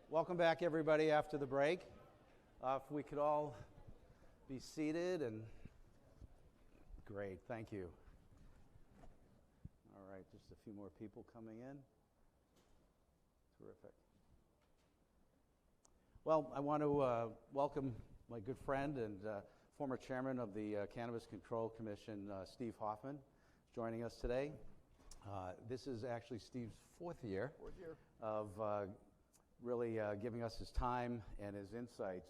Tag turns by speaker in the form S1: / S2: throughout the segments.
S1: Welcome back, everybody, after the break. If we could all be seated and great, thank you. All right, just a few more people coming in. Terrific. Well, I want to welcome my good friend and former chairman of the Cannabis Control Commission, Steve Hoffman, joining us today. This is actually Steve's fourth year of really giving us his time and his insights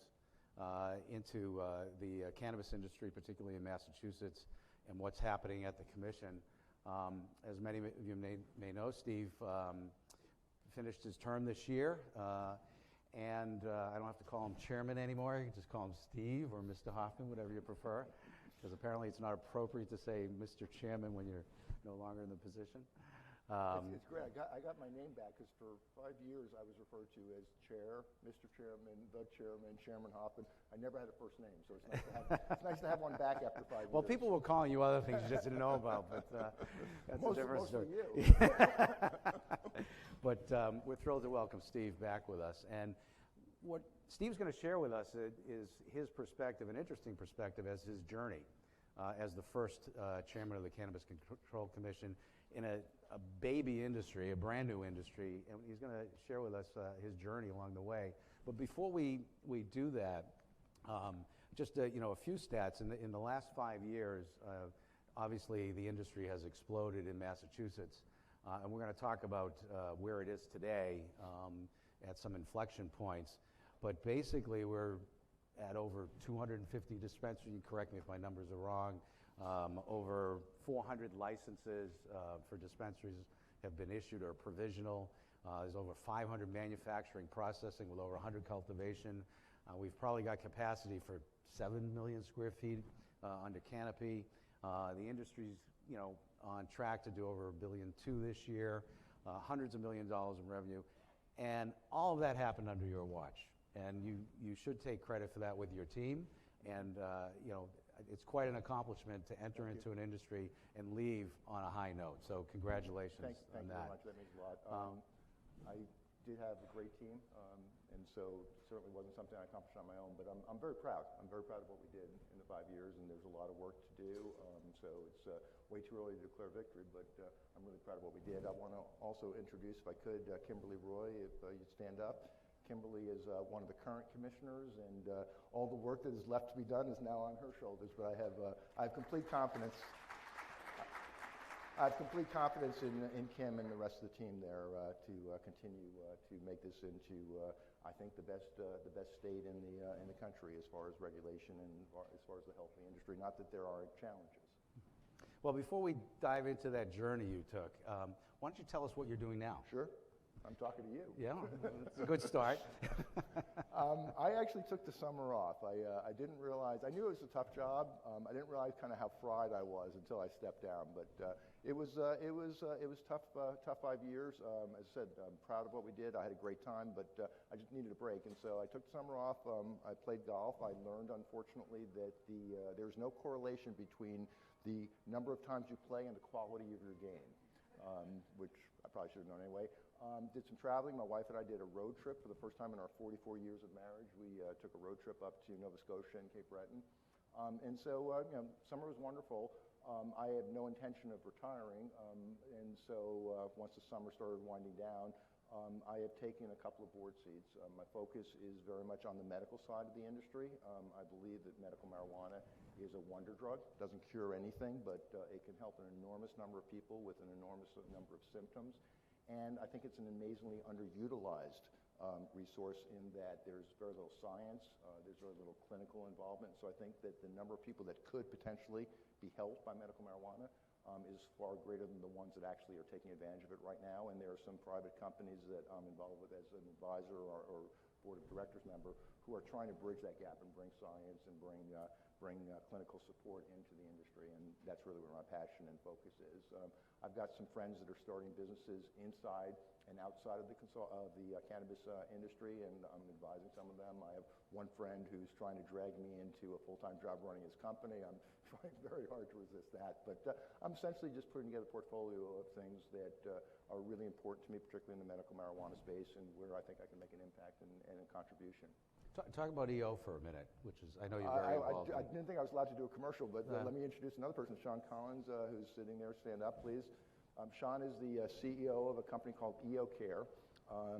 S1: into the cannabis industry, particularly in Massachusetts, and what's happening at the commission. As many of you may know, Steve finished his term this year, and I don't have to call him chairman anymore. You can just call him Steve or Mr. Hoffman, whatever you prefer, because apparently it's not appropriate to say Mr. Chairman when you're no longer in the position.
S2: It's great. I got my name back because for 5 years I was referred to as Chair, Mr. Chairman, the Chairman, Chairman Hoffman. I never had a first name, so it's nice to have one back after 5 years.
S1: Well, people were calling you other things you just didn't know about, but that's a different story.
S2: Mostly you.
S1: But we're thrilled to welcome Steve back with us. And what Steve's going to share with us is his perspective, an interesting perspective, as his journey as the first chairman of the Cannabis Control Commission in a baby industry, a brand new industry, and he's going to share with us his journey along the way. But before we do that, just a few stats. In the last 5 years, obviously the industry has exploded in Massachusetts, and we're going to talk about where it is today at some inflection points. But basically, we're at over 250 dispensaries. You can correct me if my numbers are wrong. Over 400 licenses for dispensaries have been issued or provisional. There's over 500 manufacturing, processing with over 100 cultivation. We've probably got capacity for 7 million square feet under canopy. The industry's on track to do over $1.2 billion this year, hundreds of millions of dollars in revenue, and all of that happened under your watch. And you should take credit for that with your team. And it's quite an accomplishment to enter into an industry and leave on a high note. So congratulations on that.
S2: Thank you very much. That means a lot. I did have a great team, and so certainly wasn't something I accomplished on my own. But I'm very proud. I'm very proud of what we did in the 5 years, and there's a lot of work to do. So it's way too early to declare victory, but I'm really proud of what we did. I want to also introduce, if I could, Kimberly Roy, if you'd stand up. Kimberly is one of the current commissioners, and all the work that is left to be done is now on her shoulders. But I have complete confidence. I have complete confidence in Kim and the rest of the team there to continue to make this into, I think, the best state in the country as far as regulation and as far as the healthy industry. Not that there aren't challenges.
S1: Well, before we dive into that journey you took, why don't you tell us what you're doing now?
S2: Sure. I'm talking to you.
S1: Yeah, that's a good start.
S2: I actually took the summer off. I didn't realize, I knew it was a tough job. I didn't realize kind of how fried I was until I stepped down. But it was tough 5 years. As I said, I'm proud of what we did. I had a great time, but I just needed a break. And so I took the summer off. I played golf. I learned, unfortunately, that there's no correlation between the number of times you play and the quality of your game, which I probably should have known anyway. Did some traveling. My wife and I did a road trip for the first time in our 44 years of marriage. We took a road trip up to Nova Scotia and Cape Breton. And so, summer was wonderful. I have no intention of retiring. And so once the summer started winding down, I have taken a couple of board seats. My focus is very much on the medical side of the industry. I believe that medical marijuana is a wonder drug. It doesn't cure anything, but it can help an enormous number of people with an enormous number of symptoms. And I think it's an amazingly underutilized resource in that there's very little science, there's very little clinical involvement. So I think that the number of people that could potentially be helped by medical marijuana is far greater than the ones that actually are taking advantage of it right now. And there are some private companies that I'm involved with as an advisor or board of directors member who are trying to bridge that gap and bring science and bring clinical support into the industry, and that's really where my passion and focus is. I've got some friends that are starting businesses inside and outside of the cannabis industry, and I'm advising some of them. I have one friend who's trying to drag me into a full-time job running his company. I'm trying very hard to resist that, but I'm essentially just putting together a portfolio of things that are really important to me, particularly in the medical marijuana space, and where I think I can make an impact and a contribution.
S1: Talk about EO for a minute, which is, I know you're very involved.
S2: I didn't think I was allowed to do a commercial, but let me introduce another person, Sean Collins, who's sitting there. Stand up, please. Sean is the CEO of a company called EO Care,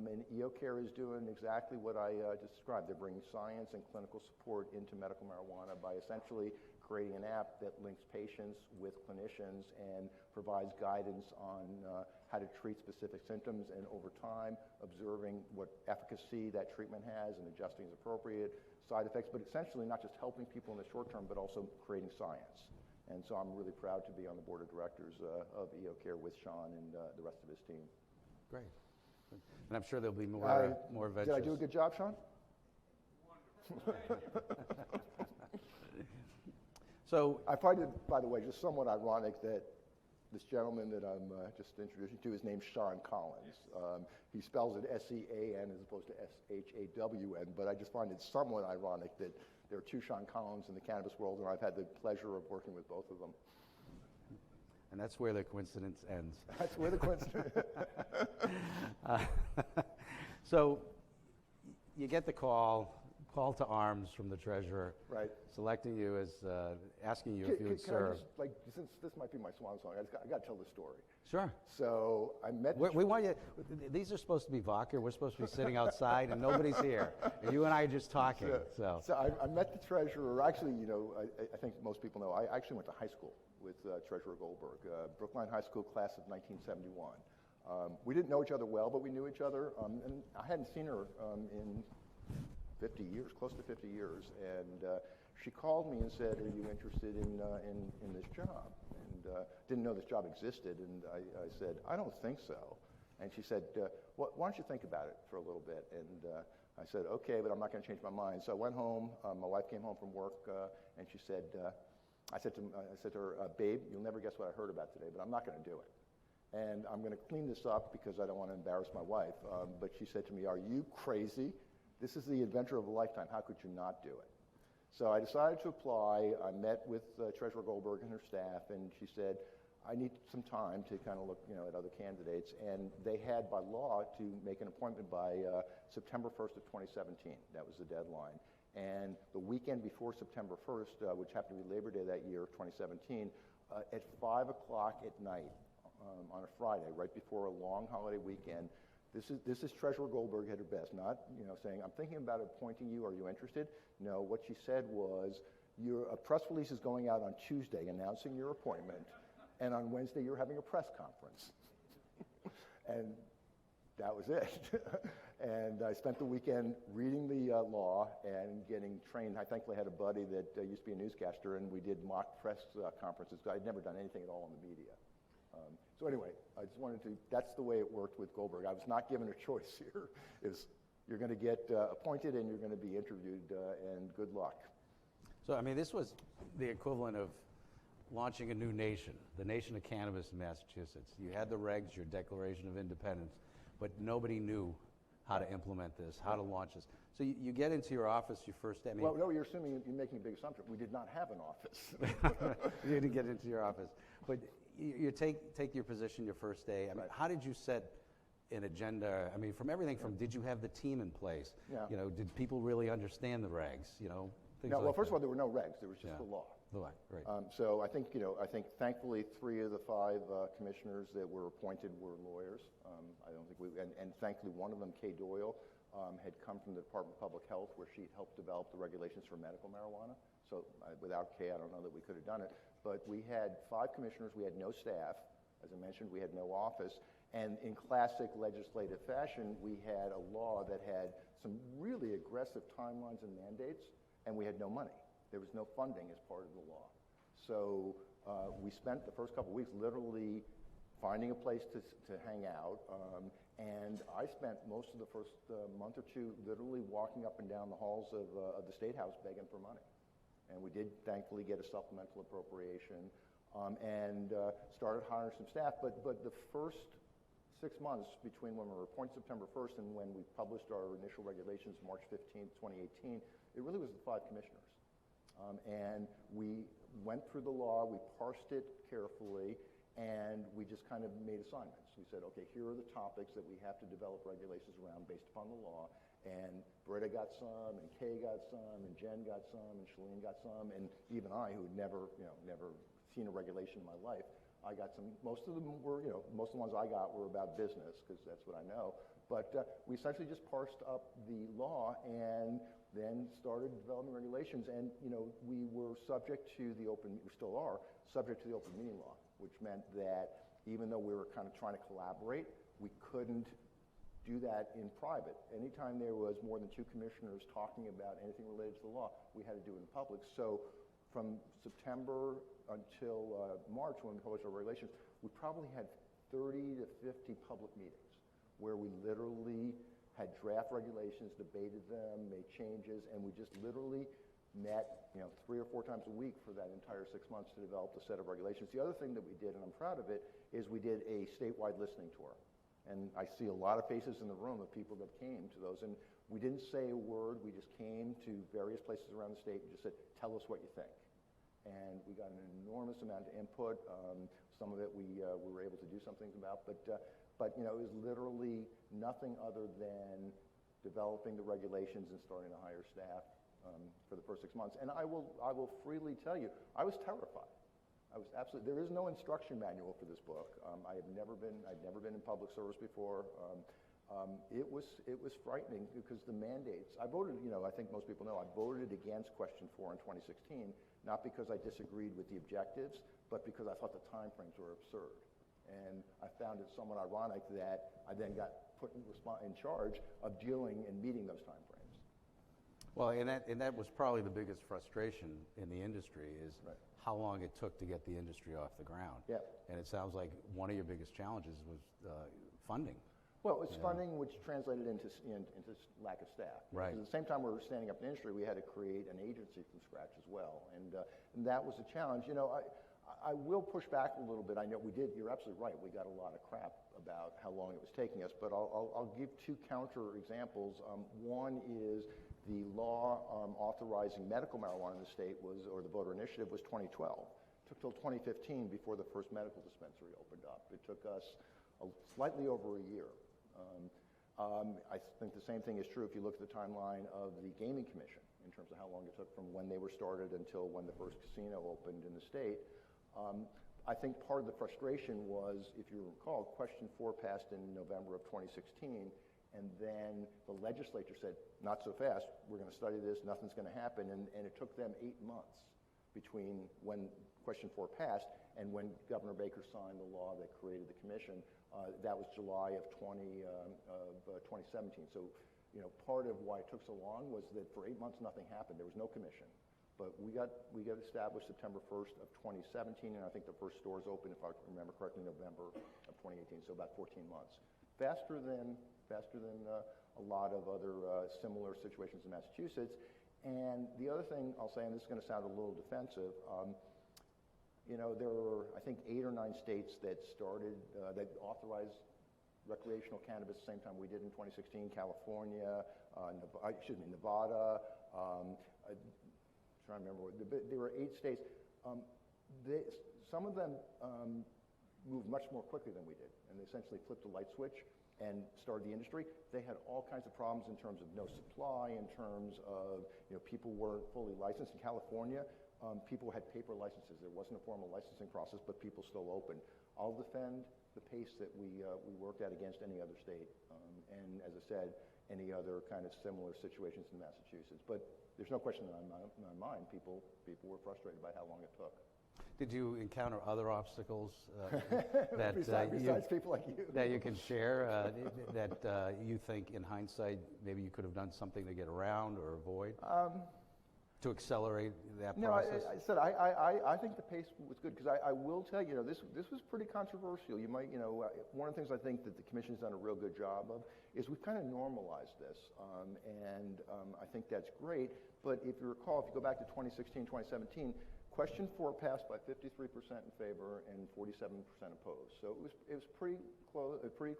S2: and EO Care is doing exactly what I just described. They're bringing science and clinical support into medical marijuana by essentially creating an app that links patients with clinicians and provides guidance on how to treat specific symptoms, and over time observing what efficacy that treatment has and adjusting as appropriate, side effects, but essentially not just helping people in the short term, but also creating science. And so I'm really proud to be on the board of directors of EO Care with Sean and the rest of his team.
S1: Great. And I'm sure there'll be more ventures.
S2: Did I do a good job, Sean?
S3: Wonderful.
S1: So
S2: I find it, by the way, just somewhat ironic that this gentleman that I'm just introducing to, his name's Sean Collins. He spells it S-E-A-N as opposed to S-H-A-W-N, but I just find it somewhat ironic that there are two Sean Collins in the cannabis world, and I've had the pleasure of working with both of them.
S1: And that's where the coincidence ends.
S2: That's where the coincidence.
S1: So you get the call to arms from the treasurer,
S2: Right.
S1: selecting you as, asking you if you would
S2: Can I
S1: serve.
S2: just, like, since this might be my swan song, I got to tell the story.
S1: Sure.
S2: So I met.
S1: We want you. These are supposed to be vodka. We're supposed to be sitting outside, and nobody's here. And you and I are just talking. So
S2: I met the treasurer. Actually, you know, I think most people know. I actually went to high school with Treasurer Goldberg, Brookline High School class of 1971. We didn't know each other well, but we knew each other. And I hadn't seen her in 50 years, close to 50 years. And she called me and said, "Are you interested in this job?" And didn't know this job existed. And I said, "I don't think so." And she said, "Why don't you think about it for a little bit?" And I said, "Okay, but I'm not going to change my mind." So I went home. My wife came home from work, and she said, I said to her, "Babe, you'll never guess what I heard about today, but I'm not going to do it. And I'm going to clean this up because I don't want to embarrass my wife." But she said to me, "Are you crazy? This is the adventure of a lifetime. How could you not do it?" So I decided to apply. I met with Treasurer Goldberg and her staff, and she said, "I need some time to kind of look, you know, at other candidates." And they had, by law, to make an appointment by September 1st of 2017. That was the deadline. And the weekend before September 1st, which happened to be Labor Day that year, 2017, at 5 o'clock at night on a Friday, right before a long holiday weekend, this is Treasurer Goldberg at her best, not, you know, saying, "I'm thinking about appointing you. Are you interested?" No, what she said was, a press release is going out on Tuesday announcing your appointment, and on Wednesday you're having a press conference. And that was it. And I spent the weekend reading the law and getting trained. I thankfully had a buddy that used to be a newscaster, and we did mock press conferences. I'd never done anything at all in the media. So anyway, I just wanted to, that's the way it worked with Goldberg. I was not given a choice here. You're going to get appointed and you're going to be interviewed, and good luck.
S1: So, I mean, this was the equivalent of launching a new nation, the nation of cannabis in Massachusetts. You had the regs, your Declaration of Independence, but nobody knew how to implement this, how to launch this. So you get into your office your first day. I mean,
S2: well, no, you're assuming, you're making a big assumption. We did not have an office.
S1: You didn't get into your office. But you take your position your first day. I mean,
S2: Right.
S1: How did you set an agenda? I mean, from everything from, did you have the team in place?
S2: Yeah.
S1: You know, did people really understand the regs? You know, things
S2: No,
S1: like
S2: well, first
S1: that.
S2: of all, there were no regs. There was just
S1: Yeah.
S2: the law.
S1: The law, right.
S2: So I think, thankfully 3 of the 5 commissioners that were appointed were lawyers. I don't think and thankfully one of them, Kay Doyle, had come from the Department of Public Health, where she helped develop the regulations for medical marijuana. So without Kay, I don't know that we could have done it. But we had 5 commissioners. We had no staff. As I mentioned, we had no office. And in classic legislative fashion, we had a law that had some really aggressive timelines and mandates, and we had no money. There was no funding as part of the law. So we spent the first couple of weeks literally finding a place to hang out. And I spent most of the first month or 2 literally walking up and down the halls of the State House begging for money. And we did thankfully get a supplemental appropriation and started hiring some staff. But the first 6 months between when we were appointed September 1st and when we published our initial regulations March 15th, 2018, it really was the 5 commissioners. And we went through the law, we parsed it carefully, and we just kind of made assignments. We said, okay, here are the topics that we have to develop regulations around based upon the law. And Britta got some, and Kay got some, and Jen got some, and Shalene got some, and even I, who had never seen a regulation in my life, I got some. Most of them were, most of the ones I got were about business, because that's what I know. But we essentially just parsed up the law and then started developing regulations. And, we were subject to the we still are, subject to the open meeting law, which meant that even though we were kind of trying to collaborate, we couldn't do that in private. Anytime there was more than 2 commissioners talking about anything related to the law, we had to do it in public. So from September until March, when we published our regulations, we probably had 30 to 50 public meetings where we literally had draft regulations, debated them, made changes, and we just literally met 3 or 4 times a week for that entire 6 months to develop the set of regulations. The other thing that we did, and I'm proud of it, is we did a statewide listening tour. And I see a lot of faces in the room of people that came to those. And we didn't say a word. We just came to various places around the state and just said, tell us what you think. And we got an enormous amount of input. Some of it we were able to do some things about. But it was literally nothing other than developing the regulations and starting to hire staff for the first 6 months. And I will freely tell you, I was terrified. There is no instruction manual for this book. I'd never been in public service before. It was frightening because the mandates, I voted, I think most people know, I voted against question 4 in 2016, not because I disagreed with the objectives, but because I thought the timeframes were absurd. And I found it somewhat ironic that I then got put in charge of dealing and meeting those timeframes.
S1: Well, and that was probably the biggest frustration in the industry is
S2: Right.
S1: how long it took to get the industry off the ground.
S2: Yeah.
S1: And it sounds like one of your biggest challenges was funding.
S2: Well, it's funding, which translated into lack of staff.
S1: Right.
S2: At the same time we were standing up the industry, we had to create an agency from scratch as well, and that was a challenge. I will push back a little bit. I know we did. You're absolutely right. We got a lot of crap about how long it was taking us, but I'll give 2 counter examples. One is the law authorizing medical marijuana in the state or the voter initiative was 2012. It took till 2015 before the first medical dispensary opened up. It took us slightly over a year. I think the same thing is true if you look at the timeline of the Gaming Commission in terms of how long it took from when they were started until when the first casino opened in the state. I think part of the frustration was, if you recall, question 4 passed in November of 2016, and then the legislature said, not so fast, we're going to study this, nothing's going to happen, and it took them 8 months between when question 4 passed and when Governor Baker signed the law that created the commission. That was July of 2017. So, part of why it took so long was that for 8 months nothing happened. There was no commission. But we got established September 1st of 2017, and I think the first stores opened, if I remember correctly, November of 2018. So about 14 months. Faster than a lot of other similar situations in Massachusetts. And the other thing I'll say, and this is going to sound a little defensive, there were, I think, 8 or 9 states that that authorized recreational cannabis the same time we did in 2016. California, Nevada. Trying to remember. There were 8 states. Some of them moved much more quickly than we did, and they essentially flipped a light switch and started the industry. They had all kinds of problems in terms of no supply, in terms of people weren't fully licensed. In California, people had paper licenses. There wasn't a formal licensing process, but people still opened. I'll defend the pace that we worked at against any other state, and as I said, any other kind of similar situations in Massachusetts. But there's no question in my mind, people were frustrated by how long it took.
S1: Did you encounter other obstacles that
S2: besides people like you
S1: that you can share that you think in hindsight maybe you could have done something to get around or avoid to accelerate that process?
S2: No, I said I think the pace was good because I will tell you, this was pretty controversial. You might, one of the things I think that the commission's done a real good job of is we've kind of normalized this, and I think that's great. But if you recall, if you go back to 2016, 2017, Question 4 passed by 53% in favor and 47% opposed. So it was pretty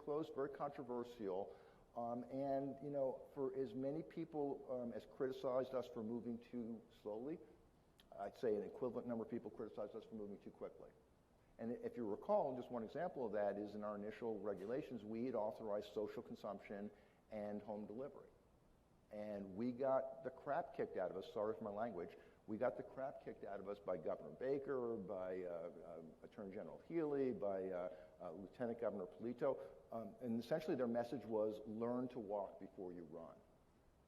S2: close, very controversial. And you know, for as many people as criticized us for moving too slowly, I'd say an equivalent number of people criticized us for moving too quickly. And if you recall, just one example of that is in our initial regulations, we had authorized social consumption and home delivery. And we got the crap kicked out of us, sorry for my language, we got the crap kicked out of us by Governor Baker, by Attorney General Healy, by Lieutenant Governor Polito. And essentially their message was, learn to walk before you run.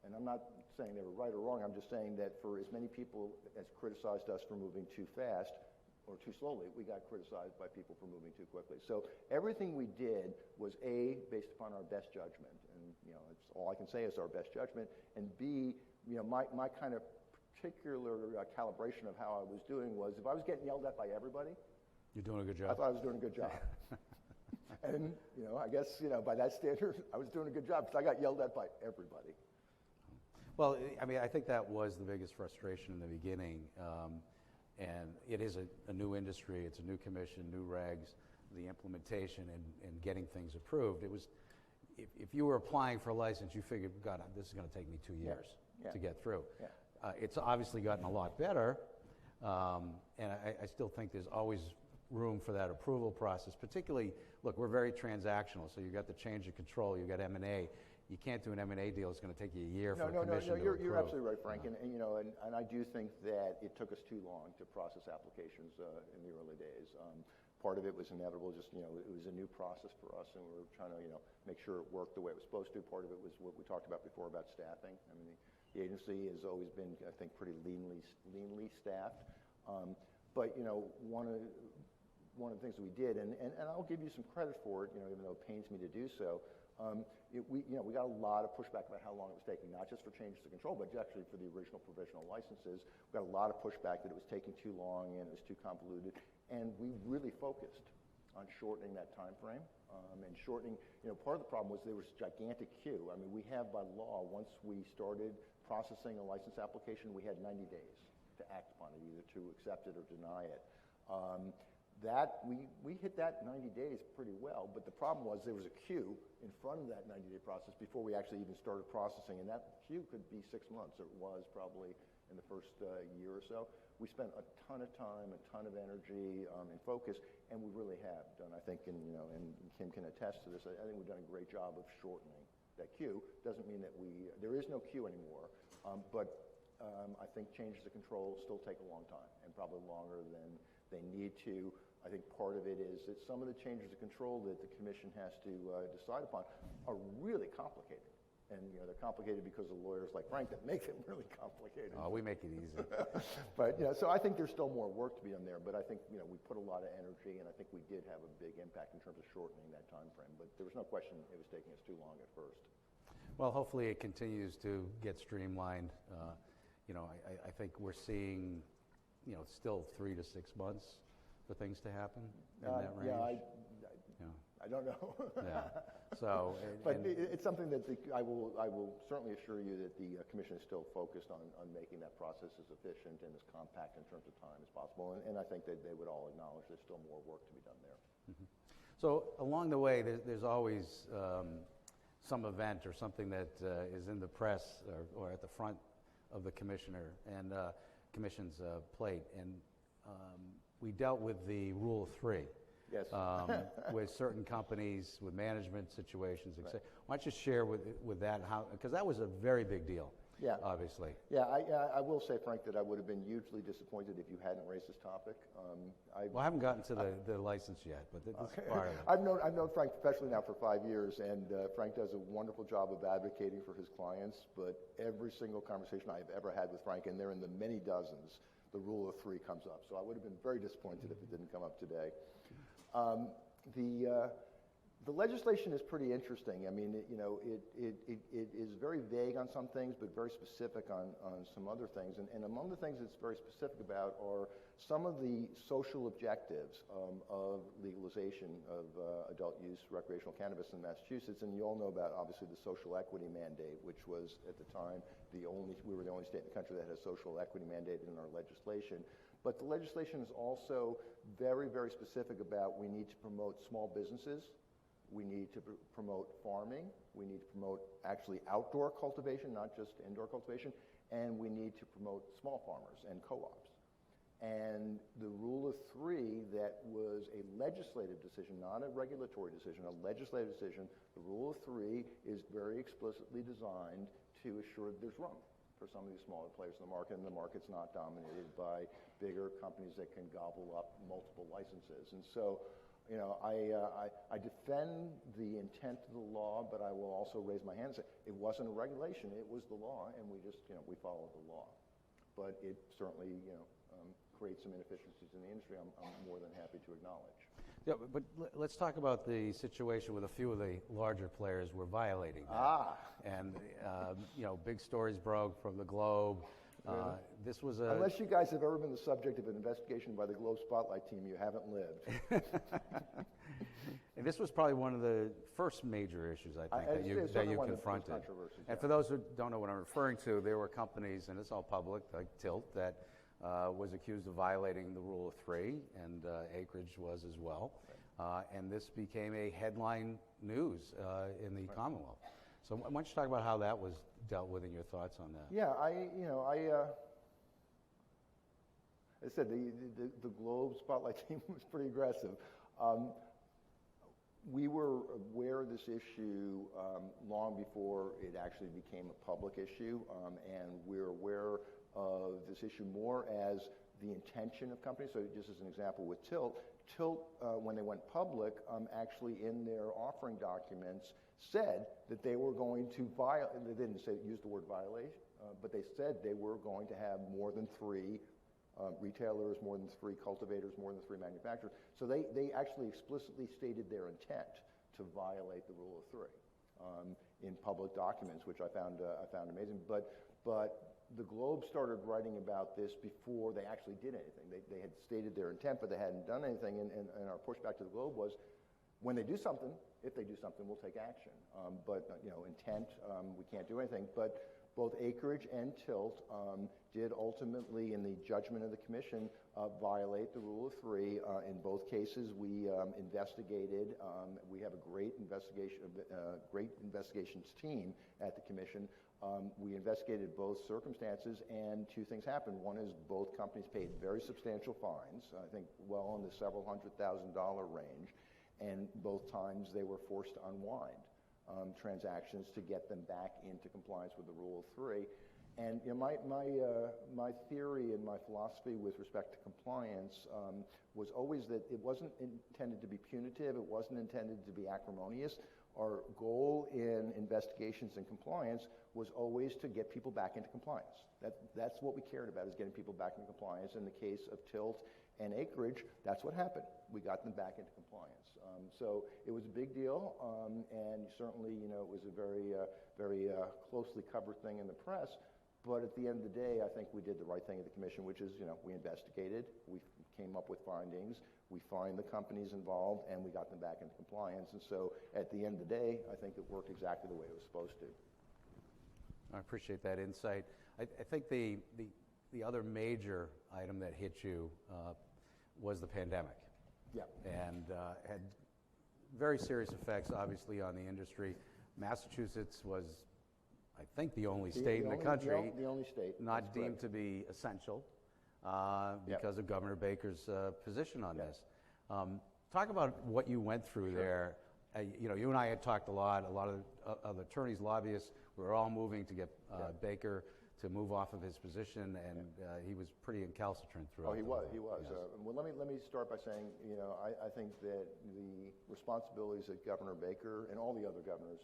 S2: And I'm not saying they were right or wrong, I'm just saying that for as many people as criticized us for moving too fast, or too slowly, we got criticized by people for moving too quickly. So everything we did was A, based upon our best judgment, and you know, it's all I can say is our best judgment, and B, you know, my kind of particular calibration of how I was doing was, if I was getting yelled at by everybody,
S1: you're doing a good job.
S2: I thought I was doing a good job. And you know, I guess, you know, by that standard, I was doing a good job because I got yelled at by everybody.
S1: Well, I mean, I think that was the biggest frustration in the beginning. And it is a new industry, it's a new commission, new regs, the implementation and getting things approved. It was, if you were applying for a license, you figured, God, this is going to take me 2 years to get through. Yeah. It's obviously gotten a lot better, and I still think there's always room for that approval process, particularly, look, we're very transactional, so you've got the change of control, you've got M&A. You can't do an M&A deal, it's going to take you a year for a commission to approve.
S2: You're absolutely right, Frank, and you know, and I do think that it took us too long to process applications in the early days. Part of it was inevitable, just, you know, it was a new process for us, and we were trying to, you know, make sure it worked the way it was supposed to. Part of it was what we talked about before about staffing. I mean, the agency has always been, I think, pretty leanly staffed. But you know, one of the things that we did, and I'll give you some credit for it, you know, even though it pains me to do so. We got a lot of pushback about how long it was taking, not just for changes to control, but actually for the original provisional licenses. We got a lot of pushback that it was taking too long and it was too convoluted, and we really focused on shortening that time frame and shortening. You know, part of the problem was there was a gigantic queue. I mean, we have by law, once we started processing a license application, we had 90 days to act upon it, either to accept it or deny it. We hit that 90 days pretty well, but the problem was there was a queue in front of that 90-day process before we actually even started processing, and that queue could be 6 months, or it was probably in the first year or so. We spent a ton of time, a ton of energy and focus, and we really have done, I think, and you know, and Kim can attest to this, I think we've done a great job of shortening that queue. Doesn't mean that there is no queue anymore, but I think changes of control still take a long time, and probably longer than they need to. I think part of it is that some of the changes of control that the commission has to decide upon are really complicated. And you know, they're complicated because of lawyers like Frank that make them really complicated.
S1: Oh, we make it easy.
S2: But you know, so I think there's still more work to be done there, but I think, you know, we put a lot of energy, and I think we did have a big impact in terms of shortening that time frame. But there was no question it was taking us too long at first.
S1: Well, hopefully it continues to get streamlined. You know, I think we're seeing, you know, still 3 to 6 months for things to happen in that range.
S2: I don't know.
S1: Yeah. So,
S2: but it's something that I will certainly assure you that the commission is still focused on making that process as efficient and as compact in terms of time as possible. And I think that they would all acknowledge there's still more work to be done there.
S1: Mm-hmm. So along the way, there's always some event or something that is in the press or at the front of the commissioner and commission's plate. And we dealt with the Rule of 3.
S2: Yes.
S1: With certain companies, with management situations, etc. Why don't you share with that how, because that was a very big deal.
S2: Yeah.
S1: Obviously.
S2: Yeah, I will say, Frank, that I would have been hugely disappointed if you hadn't raised this topic.
S1: Well, I haven't gotten to the license yet, but this is part of it.
S2: I've known Frank professionally now for 5 years, and Frank does a wonderful job of advocating for his clients, but every single conversation I've ever had with Frank, and they're in the many dozens, the Rule of 3 comes up. So I would have been very disappointed if it didn't come up today. The legislation is pretty interesting. I mean, it is very vague on some things, but very specific on some other things. And among the things it's very specific about are some of the social objectives of legalization of adult use recreational cannabis in Massachusetts. And you all know about, obviously, the social equity mandate, which was, at the time, we were the only state in the country that had a social equity mandate in our legislation. But the legislation is also very, very specific about we need to promote small businesses. We need to promote farming. We need to promote actually outdoor cultivation, not just indoor cultivation. And we need to promote small farmers and co-ops. And the rule of three that was a legislative decision, not a regulatory decision, a legislative decision, the rule of three is very explicitly designed to assure that there's room for some of these smaller players in the market, and the market's not dominated by bigger companies that can gobble up multiple licenses. And so, I defend the intent of the law, but I will also raise my hand and say it wasn't a regulation, it was the law, and we just, we followed the law. But it certainly, creates some inefficiencies in the industry. I'm more than happy to acknowledge.
S1: Yeah, but let's talk about the situation with a few of the larger players were violating that. And, big stories broke from the Globe. This was
S2: Unless you guys have ever been the subject of an investigation by the Globe Spotlight team, you haven't lived.
S1: And this was probably one of the first major issues, I think, that you confronted. And for those who don't know what I'm referring to, there were companies, and it's all public, like Tilt, that was accused of violating the rule of three, and Acreage was as well. And this became a headline news in the Commonwealth. So why don't you talk about how that was dealt with and your thoughts on that?
S2: Yeah, I said the Globe Spotlight team was pretty aggressive. We were aware of this issue long before it actually became a public issue, and we're aware of this issue more as the intention of companies. So just as an example with Tilt, when they went public, actually in their offering documents said that they were going to violate, they didn't use the word violation, but they said they were going to have more than three retailers, more than three cultivators, more than three manufacturers. So they actually explicitly stated their intent to violate the rule of three in public documents, which I found amazing. But the Globe started writing about this before they actually did anything. They had stated their intent, but they hadn't done anything. And our pushback to the Globe was, when they do something, if they do something, we'll take action. But intent, we can't do anything. But both Acreage and Tilt did ultimately, in the judgment of the commission, violate the rule of three. In both cases, we investigated. We have a great investigations team at the commission. We investigated both circumstances, and two things happened. One is both companies paid very substantial fines, I think well in the several $100,000 range, and both times they were forced to unwind transactions to get them back into compliance with the rule of three. And my theory and my philosophy with respect to compliance was always that it wasn't intended to be punitive, it wasn't intended to be acrimonious. Our goal in investigations and compliance was always to get people back into compliance. That's what we cared about, is getting people back into compliance. In the case of Tilt and Acreage, that's what happened. We got them back into compliance. So it was a big deal, and certainly, it was a very closely covered thing in the press. But at the end of the day, I think we did the right thing at the commission, which is, we investigated, we came up with findings, we fined the companies involved, and we got them back into compliance. And so at the end of the day, I think it worked exactly the way it was supposed to.
S1: I appreciate that insight. I think the other major item that hit you was the pandemic.
S2: Yeah.
S1: And had very serious effects, obviously, on the industry. Massachusetts was, I think, the only state in the country
S2: the only state
S1: not deemed to be essential because of Governor Baker's position on this. Talk about what you went through there. You and I had talked a lot of attorneys, lobbyists, we were all moving to get Baker to move off of his position, and he was pretty incalcitrant throughout.
S2: Oh, he was.
S1: Yes.
S2: Well, let me start by saying, I think that the responsibilities that Governor Baker and all the other governors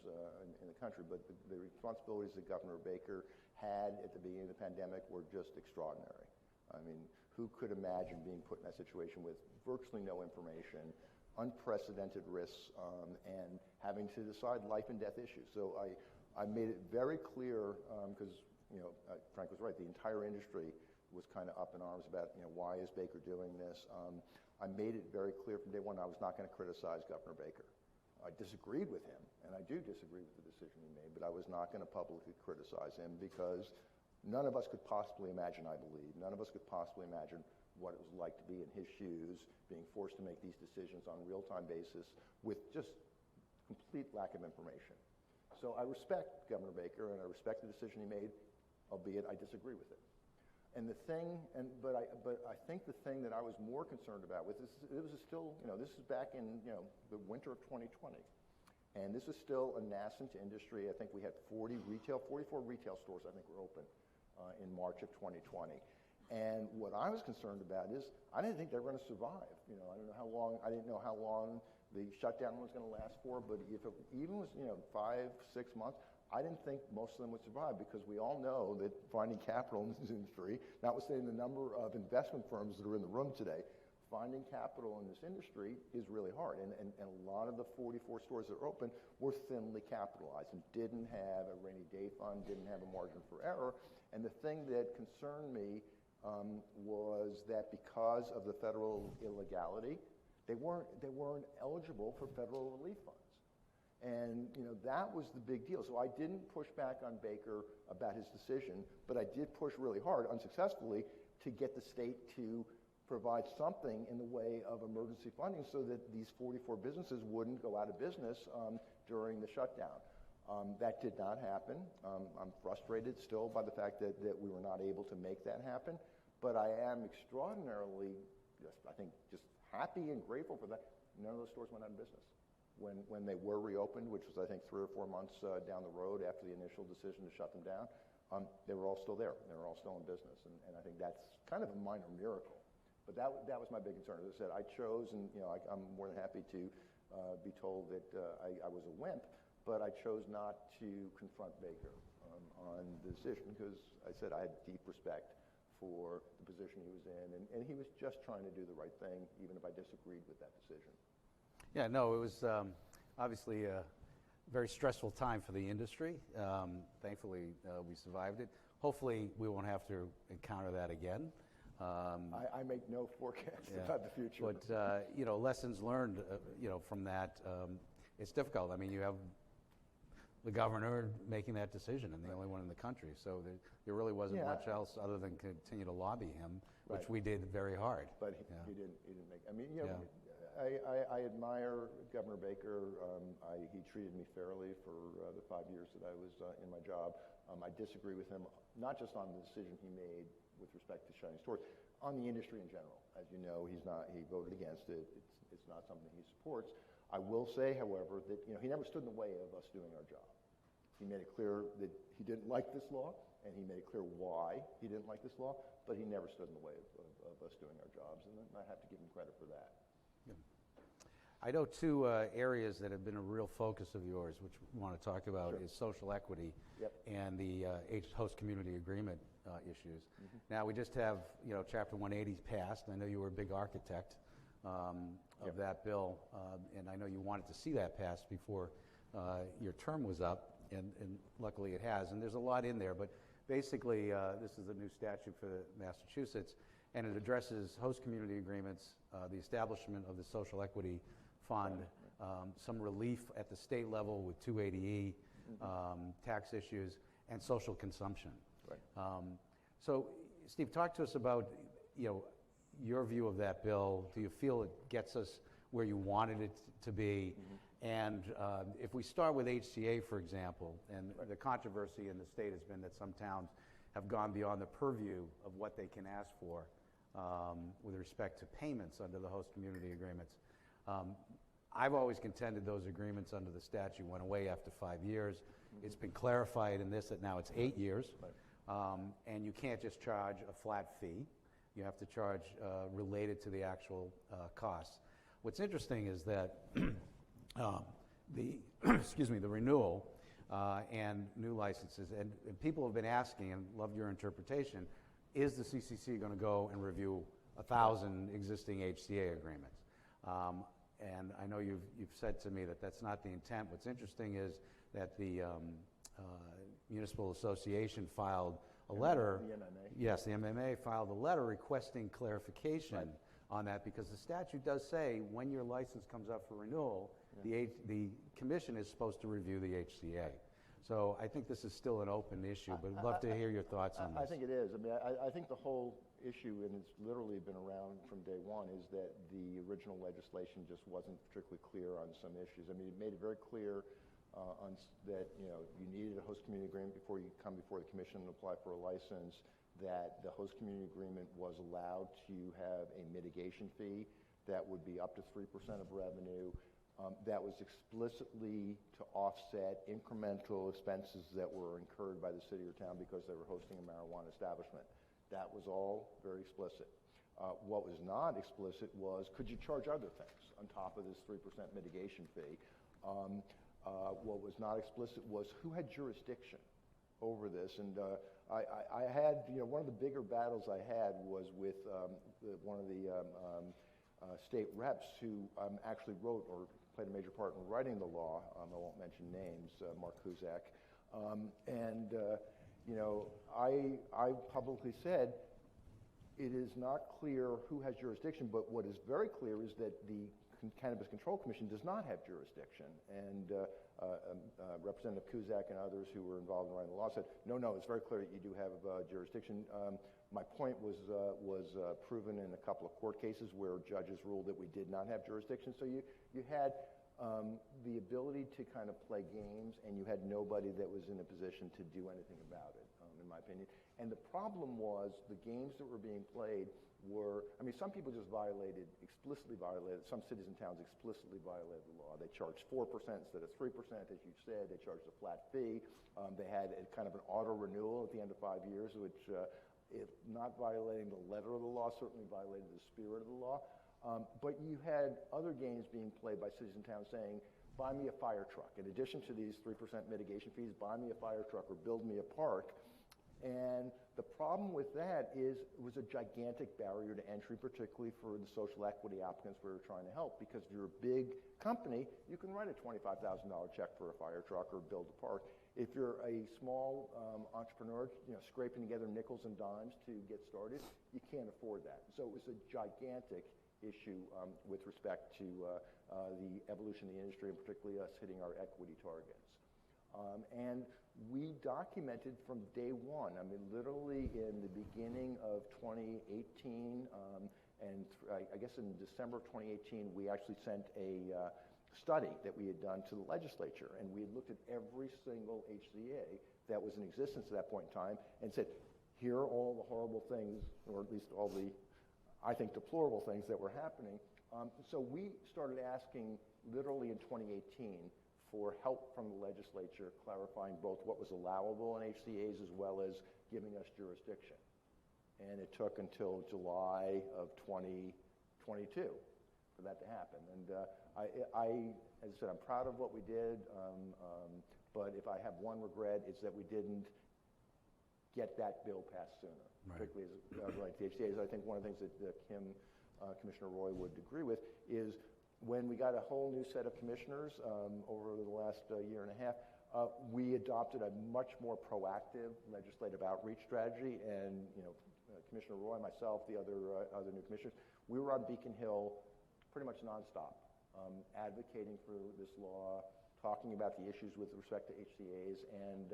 S2: in the country, but the responsibilities that Governor Baker had at the beginning of the pandemic were just extraordinary. I mean, who could imagine being put in that situation with virtually no information, unprecedented risks, and having to decide life and death issues. So I made it very clear, because Frank was right, the entire industry was kind of up in arms about, why is Baker doing this? I made it very clear from day one I was not going to criticize Governor Baker. I disagreed with him, and I do disagree with the decision he made, but I was not going to publicly criticize him because none of us could possibly imagine, I believe, none of us could possibly imagine what it was like to be in his shoes, being forced to make these decisions on a real-time basis with just complete lack of information. So I respect Governor Baker, and I respect the decision he made, albeit I disagree with it. And but I think the thing that I was more concerned about with this, this is back in the winter of 2020, and this is still a nascent industry. I think we had 44 retail stores I think were open in March of 2020. And what I was concerned about is I didn't think they were going to survive. I didn't know how long the shutdown was going to last for, but if it even was 5, 6 months, I didn't think most of them would survive, because we all know that finding capital in this industry, notwithstanding the number of investment firms that are in the room today, finding capital in this industry is really hard. And a lot of the 44 stores that are open were thinly capitalized and didn't have a rainy day fund, didn't have a margin for error. And the thing that concerned me was that because of the federal illegality, they weren't eligible for federal relief funds. And that was the big deal. So I didn't push back on Baker about his decision, but I did push really hard, unsuccessfully, to get the state to provide something in the way of emergency funding so that these 44 businesses wouldn't go out of business during the shutdown. That did not happen. I'm frustrated still by the fact that we were not able to make that happen, but I am extraordinarily, just happy and grateful for that. None of those stores went out of business. When they were reopened, which was I think 3 or 4 months down the road after the initial decision to shut them down, they were all still there. They were all still in business, and I think that's kind of a minor miracle. But that was my big concern. As I said, I chose, and I'm more than happy to be told that I was a wimp, but I chose not to confront Baker on the decision, because I said I had deep respect for the position he was in, and he was just trying to do the right thing, even if I disagreed with that decision.
S1: Yeah, no, it was obviously a very stressful time for the industry. Thankfully, we survived it. Hopefully, we won't have to encounter that again.
S2: I make no forecast about the future.
S1: But lessons learned, from that. It's difficult. I mean, you have the governor making that decision, and the only one in the country. So there really wasn't much else other than continue to lobby him, which we did very hard.
S2: But he didn't make. I mean, I admire Governor Baker. He treated me fairly for the 5 years that I was in my job. I disagree with him, not just on the decision he made with respect to shutting stores, on the industry in general. As you know, he voted against it. It's not something he supports. I will say, however, that he never stood in the way of us doing our job. He made it clear that he didn't like this law, and he made it clear why he didn't like this law, but he never stood in the way of us doing our jobs, and I have to give him credit for that.
S1: I know 2 areas that have been a real focus of yours, which we want to talk about, is social equity and the host community agreement issues. Mm-hmm. Now, we just have, Chapter 180 passed. I know you were a big architect of that bill, and I know you wanted to see that passed before your term was up, and luckily it has. And there's a lot in there, but basically this is a new statute for Massachusetts, and it addresses host community agreements, the establishment of the social equity fund, some relief at the state level with 280E, tax issues, and social consumption. Right. So, Steve, talk to us about your view of that bill. Do you feel it gets us where you wanted it to be? Mm-hmm. And if we start with HCA, for example, and the controversy in the state has been that some towns have gone beyond the purview of what they can ask for with respect to payments under the host community agreements. I've always contended those agreements under the statute went away after 5 years. Mm-hmm. It's been clarified in this that now it's 8 years. Right. And you can't just charge a flat fee. You have to charge related to the actual costs. What's interesting is that the renewal and new licenses, and people have been asking, and love your interpretation, is the CCC going to go and review 1,000 existing HCA agreements? and I know you've said to me that that's not the intent. What's interesting is that the Municipal Association filed a letter.
S2: The MMA.
S1: Yes, the MMA filed a letter requesting clarification on that, because the statute does say when your license comes up for renewal, the commission is supposed to review the HCA. So I think this is still an open issue, but I'd love to hear your thoughts on this.
S2: I think it is. I mean, I think the whole issue, and it's literally been around from day one, is that the original legislation just wasn't particularly clear on some issues. I mean, it made it very clear that you needed a host community agreement before you come before the commission and apply for a license, that the host community agreement was allowed to have a mitigation fee that would be up to 3% of revenue, that was explicitly to offset incremental expenses that were incurred by the city or town because they were hosting a marijuana establishment. That was all very explicit. What was not explicit was, could you charge other things on top of this 3% mitigation fee? What was not explicit was who had jurisdiction over this. And I had, one of the bigger battles I had was with one of the state reps who actually wrote or played a major part in writing the law. I won't mention names, Mark Kuzak. I publicly said, it is not clear who has jurisdiction, but what is very clear is that the Cannabis Control Commission does not have jurisdiction. And Representative Kuzak and others who were involved in writing the law said, no, it's very clear that you do have jurisdiction. My point was proven in a couple of court cases where judges ruled that we did not have jurisdiction. So you had the ability to kind of play games, and you had nobody that was in a position to do anything about it, in my opinion. And the problem was the games that were being played were, some people just explicitly violated, some cities and towns explicitly violated the law. They charged 4% instead of 3%, as you said. They charged a flat fee. They had a kind of an auto renewal at the end of 5 years, which, if not violating the letter of the law, certainly violated the spirit of the law. But you had other games being played by cities and towns saying, buy me a fire truck. In addition to these 3% mitigation fees, buy me a fire truck or build me a park. And the problem with that is it was a gigantic barrier to entry, particularly for the social equity applicants we were trying to help, because if you're a big company, you can write a $25,000 check for a fire truck or build a park. If you're a small entrepreneur, scraping together nickels and dimes to get started, you can't afford that. So it was a gigantic issue with respect to the evolution of the industry, and particularly us hitting our equity targets. And we documented from day one, literally in the beginning of 2018, I guess in December of 2018, we actually sent a study that we had done to the legislature, and we had looked at every single HCA that was in existence at that point in time and said, here are all the horrible things, or at least all the, I think, deplorable things that were happening. So we started asking literally in 2018 for help from the legislature clarifying both what was allowable in HCAs as well as giving us jurisdiction. And it took until July of 2022 for that to happen. And as I said, I'm proud of what we did, but if I have one regret, it's that we didn't get that bill passed sooner, particularly as like the HCAs. I think one of the things that Commissioner Roy would agree with is when we got a whole new set of commissioners over the last year and a half, we adopted a much more proactive legislative outreach strategy. And Commissioner Roy, myself, the other new commissioners, we were on Beacon Hill pretty much nonstop, advocating for this law, talking about the issues with respect to HCAs. And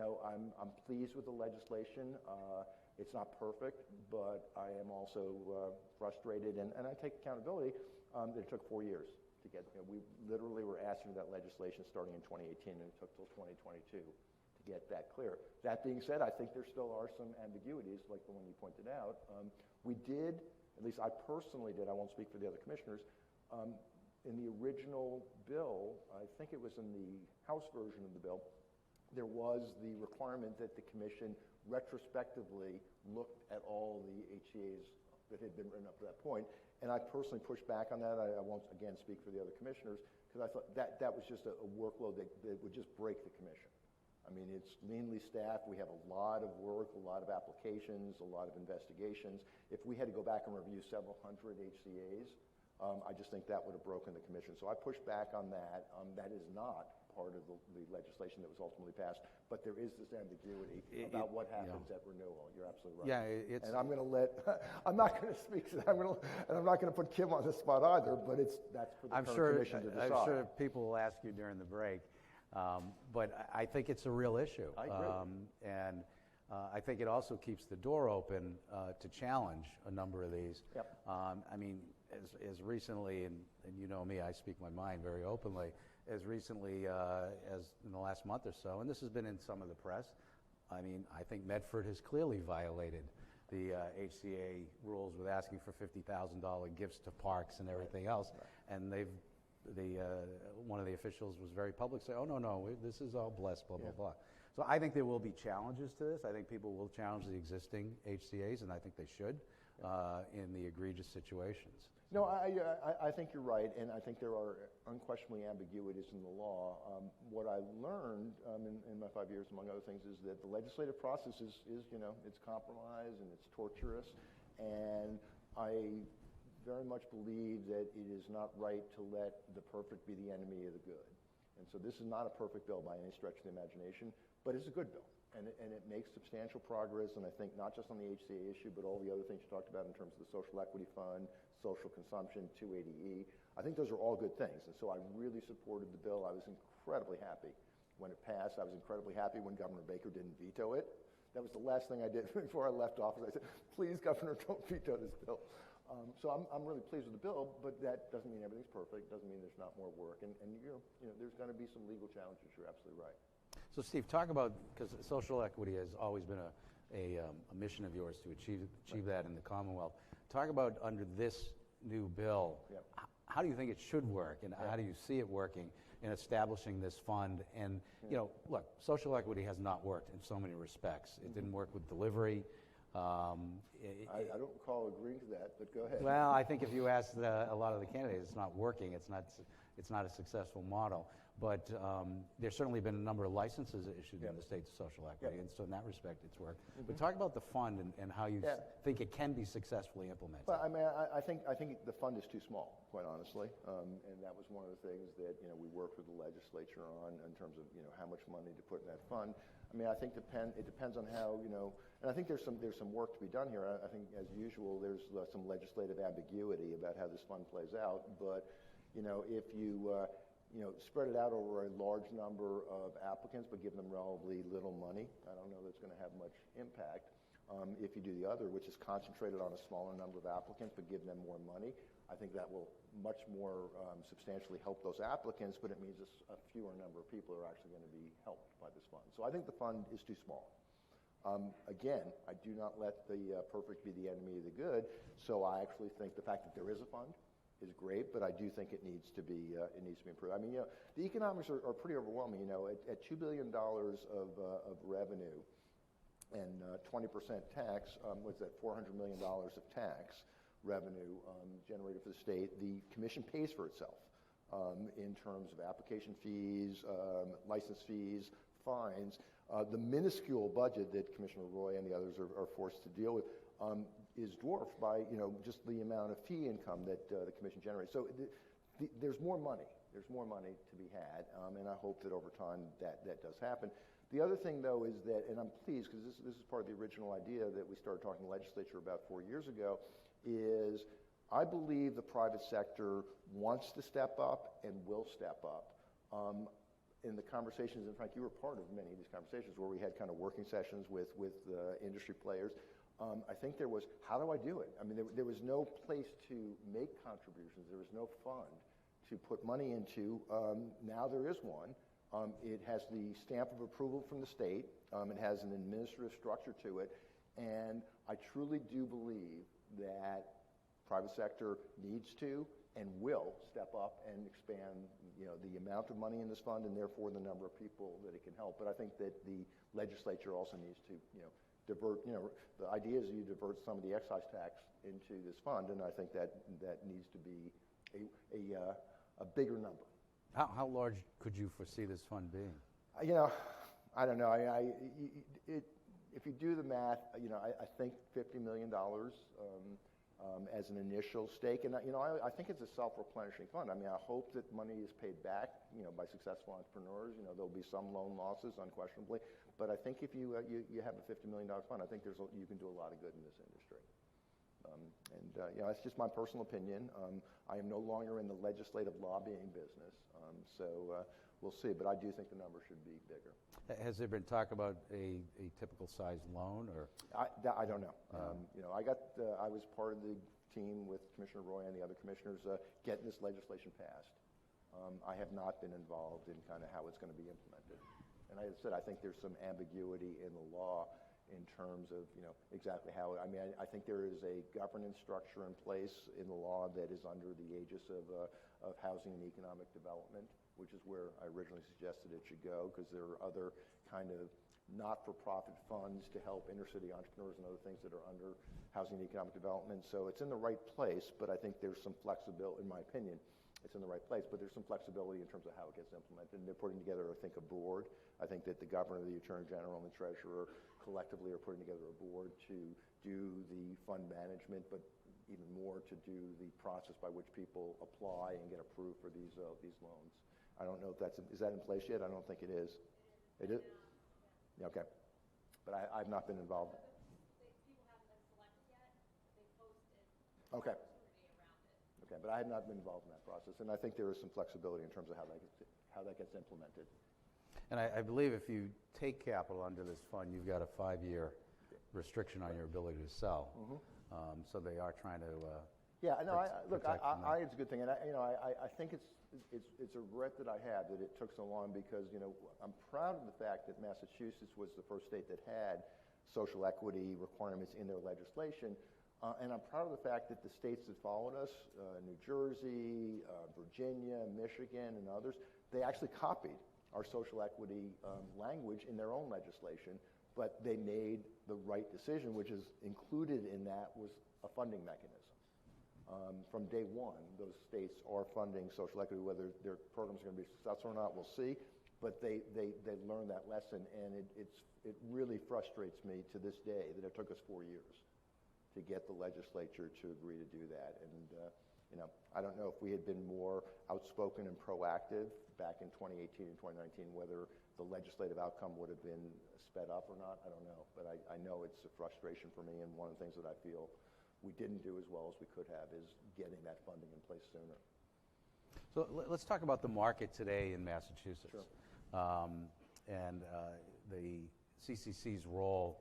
S2: I'm pleased with the legislation. It's not perfect, but I am also frustrated, and I take accountability. That it took 4 years to get. We literally were asking that legislation starting in 2018, and it took till 2022 to get that clear. That being said, I think there still are some ambiguities, like the one you pointed out. We did, at least I personally did, I won't speak for the other commissioners, in the original bill, I think it was in the House version of the bill, there was the requirement that the commission retrospectively looked at all the HCAs that had been written up to that point. And I personally pushed back on that. I won't, again, speak for the other commissioners, because I thought that was just a workload that would just break the commission. It's leanly staffed. We have a lot of work, a lot of applications, a lot of investigations. If we had to go back and review several hundred HCAs, I just think that would have broken the commission. So I pushed back on that. That is not part of the legislation that was ultimately passed, but there is this ambiguity about what happens at renewal. You're absolutely right.
S1: Yeah,
S2: and I'm going to I'm not going to speak to that, and I'm not going to put Kim on the spot either, but that's for the current commission to decide.
S1: I'm sure people will ask you during the break, but I think it's a real issue.
S2: I agree.
S1: And I think it also keeps the door open to challenge a number of these.
S2: Yep.
S1: I mean, as recently, and you know me, I speak my mind very openly, as recently as in the last month or so, and this has been in some of the press, I mean, I think Medford has clearly violated the HCA rules with asking for $50,000 gifts to parks and everything else, and one of the officials was very public, saying, oh, no, this is all blessed, blah, blah, blah. So I think there will be challenges to this. I think people will challenge the existing HCAs, and I think they should in the egregious situations.
S2: No, I think you're right, and I think there are unquestionably ambiguities in the law. What I learned in my 5 years, among other things, is that the legislative process is it's compromise and it's torturous, and I very much believe that it is not right to let the perfect be the enemy of the good. And so this is not a perfect bill by any stretch of the imagination, but it's a good bill. And it makes substantial progress, and I think not just on the HCA issue, but all the other things you talked about in terms of the Social Equity Fund, social consumption, 280E. I think those are all good things, and so I really supported the bill. I was incredibly happy when it passed. I was incredibly happy when Governor Baker didn't veto it. That was the last thing I did before I left office. I said, please, Governor, don't veto this bill. So I'm really pleased with the bill, but that doesn't mean everything's perfect, doesn't mean there's not more work, and there's going to be some legal challenges. You're absolutely right.
S1: So Steve, talk about, because social equity has always been a mission of yours to achieve that in the Commonwealth. Talk about under this new bill, how do you think it should work, and how do you see it working in establishing this fund? And look, social equity has not worked in so many respects. It didn't work with delivery.
S2: I don't recall agreeing to that, but go ahead.
S1: Well, I think if you ask a lot of the candidates, it's not working. It's not a successful model. But there's certainly been a number of licenses issued in the states of social equity, and so in that respect, it's worked. But talk about the fund and how you think it can be successfully implemented.
S2: Well, I mean, I think the fund is too small, quite honestly, and that was one of the things that we worked with the legislature on in terms of how much money to put in that fund. I mean, I think it depends on how and I think there's some work to be done here. I think, as usual, there's some legislative ambiguity about how this fund plays out. But if you spread it out over a large number of applicants, but give them relatively little money, I don't know that's going to have much impact. If you do the other, which is concentrated on a smaller number of applicants, but give them more money, I think that will much more substantially help those applicants, but it means a fewer number of people are actually going to be helped by this fund. So I think the fund is too small. Again, I do not let the perfect be the enemy of the good, so I actually think the fact that there is a fund is great, but I do think it needs to be improved. I mean, the economics are pretty overwhelming. At $2 billion of revenue and 20% tax, what's that? $400 million of tax revenue generated for the state. The commission pays for itself in terms of application fees, license fees, fines. The minuscule budget that Commissioner Roy and the others are forced to deal with is dwarfed by just the amount of fee income that the commission generates. So there's more money. There's more money to be had, and I hope that over time that does happen. The other thing, though, is that, and I'm pleased because this is part of the original idea that we started talking to the legislature about 4 years ago, is I believe the private sector wants to step up and will step up. In the conversations, and Frank, you were part of many of these conversations where we had kind of working sessions with industry players. I think there was, how do I do it? I mean, there was no place to make contributions. There was no fund to put money into. Now there is one. It has the stamp of approval from the state. It has an administrative structure to it. And I truly do believe that private sector needs to and will step up and expand the amount of money in this fund and therefore the number of people that it can help. But I think that the legislature also needs to divert, the idea is you divert some of the excise tax into this fund, and I think that needs to be a bigger number.
S1: How large could you foresee this fund being?
S2: I don't know. If you do the math, I think $50 million as an initial stake. And I think it's a self-replenishing fund. I mean, I hope that money is paid back, by successful entrepreneurs. There'll be some loan losses, unquestionably. But I think if you have a $50 million fund, I think you can do a lot of good in this industry. That's just my personal opinion. I am no longer in the legislative lobbying business, so we'll see. But I do think the number should be bigger.
S1: Has there been talk about a typical size loan, or?
S2: I don't know. I was part of the team with Commissioner Roy and the other commissioners getting this legislation passed. I have not been involved in kind of how it's going to be implemented. And as I said, I think there's some ambiguity in the law in terms of exactly how. I mean, I think there is a governance structure in place in the law that is under the aegis of housing and economic development, which is where I originally suggested it should go, because there are other kind of not-for-profit funds to help inner-city entrepreneurs and other things that are under housing and economic development. So it's in the right place, but I think there's some flexibility, in my opinion. It's in the right place, but there's some flexibility in terms of how it gets implemented. And they're putting together, I think, a board. I think that the governor, the attorney general, and the treasurer collectively are putting together a board to do the fund management, but even more to do the process by which people apply and get approved for these loans. I don't know if is that in place yet? I don't think it is. It is? Yeah, okay. But I've not been involved.
S3: People haven't been selected yet. They posted
S2: Okay.
S3: opportunity around it.
S2: Okay, but I have not been involved in that process, and I think there is some flexibility in terms of how that gets implemented.
S1: And I believe if you take capital under this fund, you've got a 5-year restriction on your ability to sell.
S2: Mm-hmm.
S1: So they are trying to.
S2: Yeah, no. Look,
S1: protect from that.
S2: it's a good thing, and I think it's a regret that I have that it took so long, because I'm proud of the fact that Massachusetts was the first state that had social equity requirements in their legislation, and I'm proud of the fact that the states that followed us, New Jersey, Virginia, Michigan, and others, they actually copied our social equity language in their own legislation, but they made the right decision, which is included in that was a funding mechanism. From day one, those states are funding social equity. Whether their programs are going to be successful or not, we'll see. But they learned that lesson, and it really frustrates me to this day that it took us 4 years to get the legislature to agree to do that. And I don't know if we had been more outspoken and proactive back in 2018 and 2019, whether the legislative outcome would have been sped up or not. I don't know, but I know it's a frustration for me, and one of the things that I feel we didn't do as well as we could have is getting that funding in place sooner.
S1: So let's talk about the market today in Massachusetts.
S2: Sure.
S1: And the CCC's role,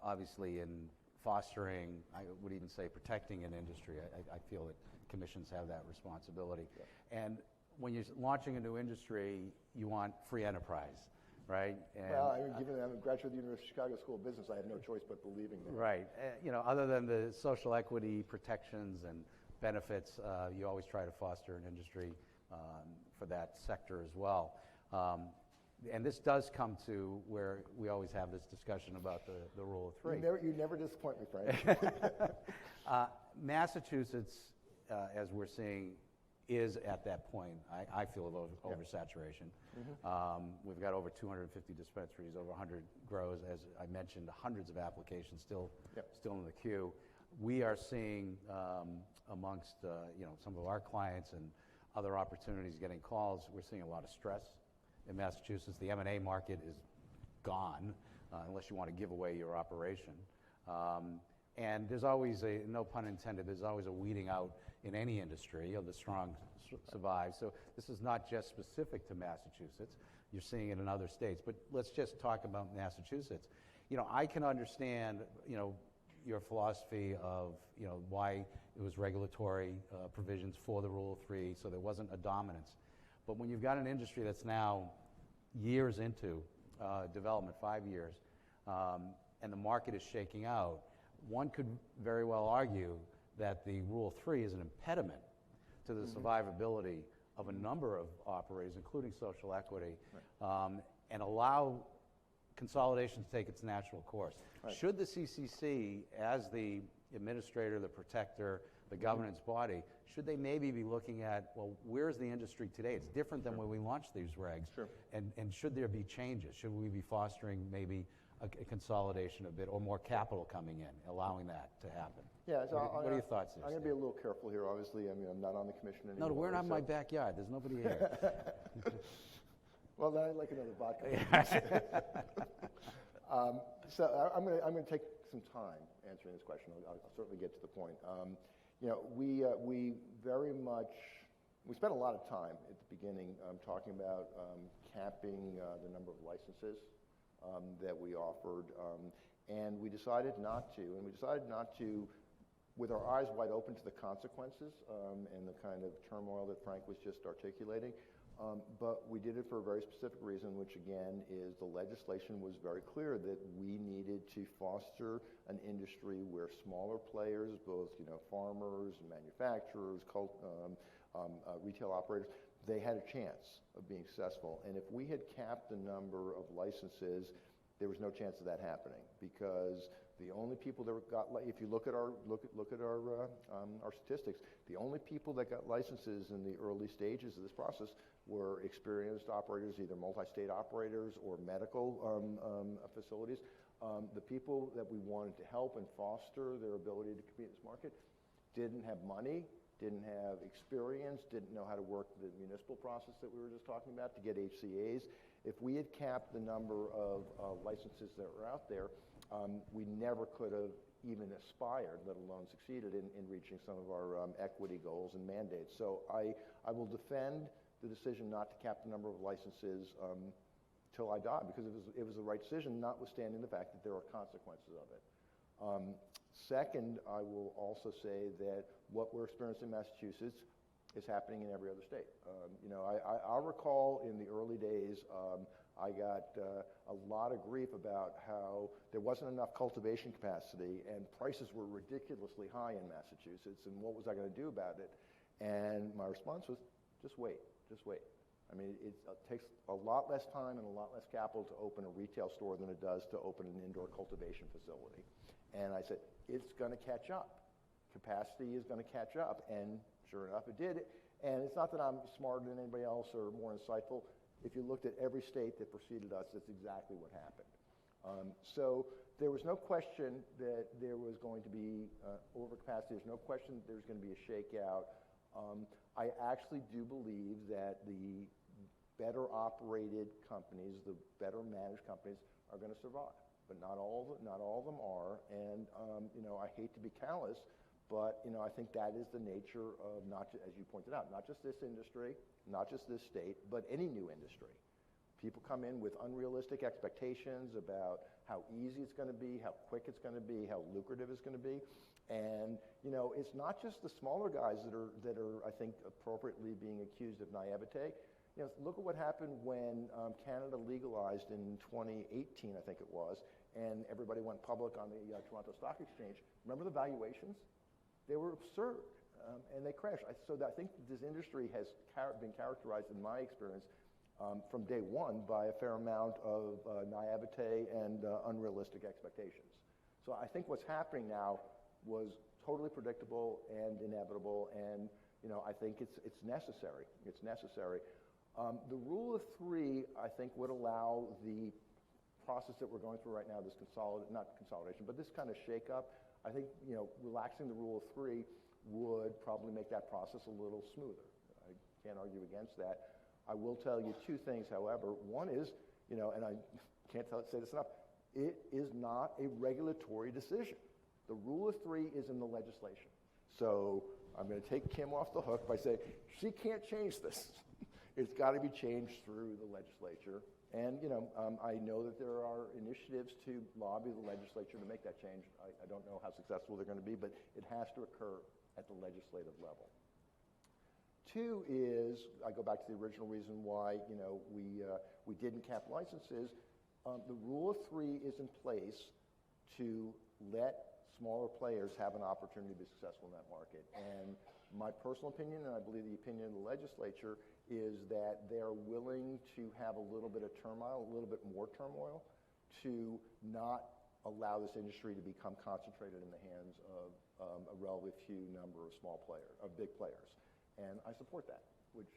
S1: obviously, in fostering, I would even say protecting an industry. I feel that commissions have that responsibility.
S2: Yeah.
S1: And when you're launching a new industry, you want free enterprise, right? And
S2: well, given that I'm a graduate of the University of Chicago School of Business, I have no choice but believing that.
S1: Right. Other than the social equity protections and benefits, you always try to foster an industry for that sector as well. And this does come to where we always have this discussion about the rule of three.
S2: You never disappoint me, Frank.
S1: Massachusetts, as we're seeing, is at that point, I feel, of oversaturation.
S2: Mm-hmm.
S1: We've got over 250 dispensaries, over 100 grows, as I mentioned, hundreds of applications still in the queue. We are seeing amongst some of our clients and other opportunities getting calls, we're seeing a lot of stress in Massachusetts. The M&A market is gone unless you want to give away your operation. And there's always no pun intended, there's always a weeding out in any industry of the strong survive. So this is not just specific to Massachusetts. You're seeing it in other states. But let's just talk about Massachusetts. I can understand, your philosophy of, why it was regulatory provisions for the Rule of Three, so there wasn't a dominance. But when you've got an industry that's now years into development, 5 years, and the market is shaking out, one could very well argue that the Rule of Three is an impediment to the survivability of a number of operators, including social equity, and allow consolidation to take its natural course.
S2: Right.
S1: Should the CCC, as the administrator, the protector, the governance body, should they maybe be looking at, well, where's the industry today? It's different than when we launched these regs.
S2: Sure.
S1: And should there be changes? Should we be fostering maybe a consolidation a bit, or more capital coming in, allowing that to happen.
S2: Yeah, so
S1: What are your thoughts there,
S2: I'm going to be a little careful here, obviously. I mean, I'm not on the commission anymore.
S1: No, we're not in
S2: so-
S1: my backyard. There's nobody here.
S2: Well, then I'd like another vodka. So I'm going to take some time answering this question. I'll certainly get to the point. You know, we very much, we spent a lot of time at the beginning talking about capping the number of licenses that we offered, and we decided not to. And we decided not to with our eyes wide open to the consequences and the kind of turmoil that Frank was just articulating. But we did it for a very specific reason, which again is the legislation was very clear that we needed to foster an industry where smaller players, both farmers, manufacturers, retail operators, they had a chance of being successful. And if we had capped the number of licenses, there was no chance of that happening, because the only people that got, if you look at our statistics, the only people that got licenses in the early stages of this process were experienced operators, either multi-state operators or medical facilities. The people that we wanted to help and foster their ability to compete in this market didn't have money, didn't have experience, didn't know how to work the municipal process that we were just talking about to get HCAs. If we had capped the number of licenses that were out there, we never could have even aspired, let alone succeeded in reaching some of our equity goals and mandates. So I will defend the decision not to cap the number of licenses till I die, because it was the right decision, notwithstanding the fact that there are consequences of it. Second, I will also say that what we're experiencing in Massachusetts is happening in every other state. I'll recall in the early days, I got a lot of grief about how there wasn't enough cultivation capacity and prices were ridiculously high in Massachusetts, and what was I going to do about it? And my response was, just wait, just wait. I mean, it takes a lot less time and a lot less capital to open a retail store than it does to open an indoor cultivation facility. And I said, it's going to catch up. Capacity is going to catch up. And sure enough, it did. And it's not that I'm smarter than anybody else or more insightful. If you looked at every state that preceded us, that's exactly what happened. So there was no question that there was going to be overcapacity. There's no question that there's going to be a shakeout. I actually do believe that the better operated companies, the better managed companies, are going to survive. But not all of them are. And I hate to be callous, but I think that is the nature of, as you pointed out, not just this industry, not just this state, but any new industry. People come in with unrealistic expectations about how easy it's going to be, how quick it's going to be, how lucrative it's going to be. And it's not just the smaller guys that are I think appropriately being accused of naivete. Look at what happened when Canada legalized in 2018, I think it was, and everybody went public on the Toronto Stock Exchange. Remember the valuations? They were absurd, and they crashed. So I think this industry has been characterized, in my experience, from day one by a fair amount of naivete and unrealistic expectations. So I think what's happening now was totally predictable and inevitable, and I think it's necessary. It's necessary. The rule of three, I think, would allow the process that we're going through right now, this not consolidation, but this kind of shake-up. I think relaxing the rule of three would probably make that process a little smoother. I can't argue against that. I will tell you two things, however. One is, and I can't say this enough, it is not a regulatory decision. The rule of three is in the legislation. So I'm going to take Kim off the hook by saying she can't change this. It's got to be changed through the legislature. And, I know that there are initiatives to lobby the legislature to make that change. I don't know how successful they're going to be, but it has to occur at the legislative level. Two is, I go back to the original reason why, we didn't cap licenses. The rule of three is in place to let smaller players have an opportunity to be successful in that market. And my personal opinion, and I believe the opinion of the legislature, is that they're willing to have a little bit of turmoil, a little bit more turmoil, to not allow this industry to become concentrated in the hands of a relatively few number of big players. And I support that, which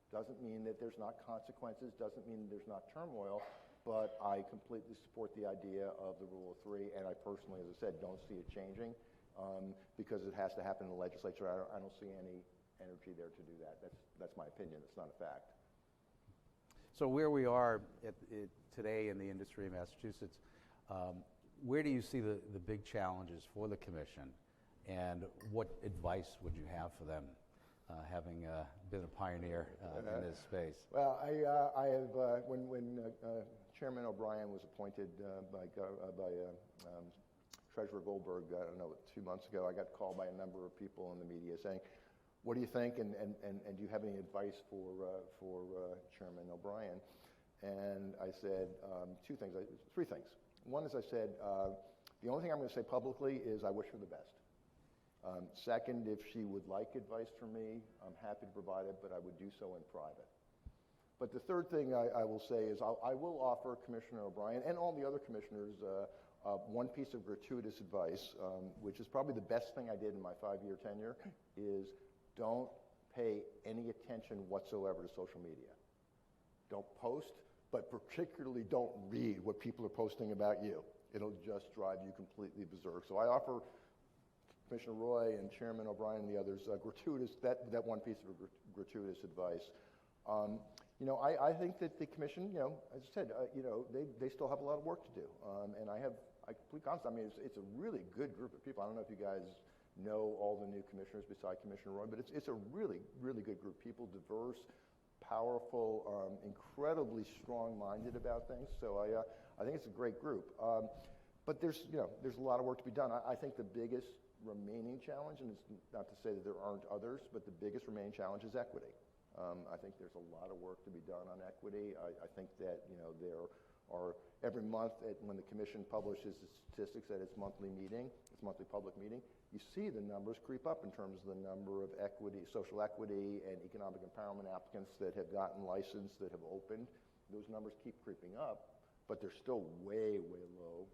S2: doesn't mean that there's not consequences, doesn't mean there's not turmoil, but I completely support the idea of the rule of three, and I personally, as I said, don't see it changing because it has to happen in the legislature. I don't see any energy there to do that. That's my opinion. It's not a fact.
S1: So where we are today in the industry in Massachusetts, where do you see the big challenges for the commission, and what advice would you have for them, having been a pioneer in this space?
S2: Well, I have when Chairman O'Brien was appointed by Treasurer Goldberg, I don't know, 2 months ago, I got called by a number of people in the media saying, "What do you think? And do you have any advice for Chairman O'Brien?" And I said three things. One is I said, the only thing I'm going to say publicly is I wish her the best. Second, if she would like advice from me, I'm happy to provide it, but I would do so in private. But the third thing I will say is I will offer Commissioner O'Brien and all the other commissioners one piece of gratuitous advice, which is probably the best thing I did in my 5-year tenure, is don't pay any attention whatsoever to social media. Don't post, but particularly don't read what people are posting about you. It'll just drive you completely berserk. So I offer Commissioner Roy and Chairman O'Brien and the others that one piece of gratuitous advice. I think that the commission, as I said, they still have a lot of work to do, and I complete confidence. I mean, it's a really good group of people. I don't know if you guys know all the new commissioners beside Commissioner Roy, but it's a really, really good group of people, diverse, powerful, incredibly strong-minded about things. So I think it's a great group. But there's a lot of work to be done. I think the biggest remaining challenge, and it's not to say that there aren't others, but the biggest remaining challenge is equity. I think there's a lot of work to be done on equity. I think that there are every month when the commission publishes the statistics at its monthly public meeting, you see the numbers creep up in terms of the number of equity, social equity, and economic empowerment applicants that have gotten licensed, that have opened. Those numbers keep creeping up, but they're still way, way low